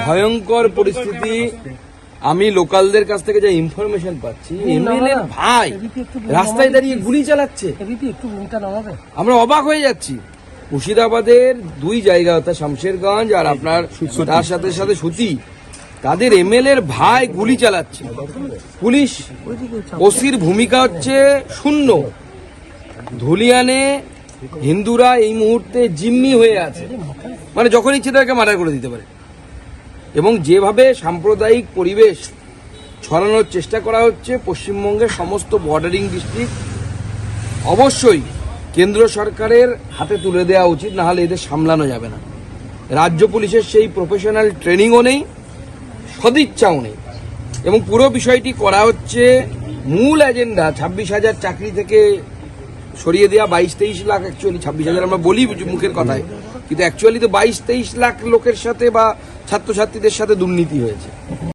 ভয়ঙ্কর পরিস্থিতি। আমি লোকালদের কাছ থেকে যা ইনফরমেশন পাচ্ছি, এমএলএ ভাই রাস্তায় দাঁড়িয়ে গুলি চালাচ্ছে। আমরা অবাক হয়ে যাচ্ছি। মুর্শিদাবাদের দুই জায়গা, অর্থাৎ শামশেরগঞ্জ আর আপনার তার সাথে সাথে সুতি, তাদের এমএলএর ভাই গুলি চালাচ্ছে। পুলিশ ওসির ভূমিকা হচ্ছে শূন্য। ধুলিয়ানে হিন্দুরা এই মুহূর্তে জিম্মি হয়ে আছে, মানে যখন ইচ্ছে তাকে মার্ডার করে দিতে পারে। এবং যেভাবে সাম্প্রদায়িক পরিবেশ ছড়ানোর চেষ্টা করা হচ্ছে পশ্চিমবঙ্গের সমস্ত বর্ডারিং ডিস্ট্রিক্ট, অবশ্যই কেন্দ্র সরকারের হাতে তুলে দেওয়া উচিত, না হলে এদের সামলানো যাবে না। রাজ্য পুলিশের সেই প্রফেশনাল ট্রেনিংও নেই, সদিচ্ছাও নেই। এবং পুরো বিষয়টি করা হচ্ছে মূল এজেন্ডা 26,000 চাকরি থেকে সরিয়ে দেওয়া 22-23 লাখ, অ্যাকচুয়ালি 26,000 আমরা বলি মুখের কথায়, কিন্তু অ্যাকচুয়ালি তো 22-23 লাখ লোকের সাথে বা ছাত্রছাত্রীদের সাথে দুর্নীতি হয়েছে।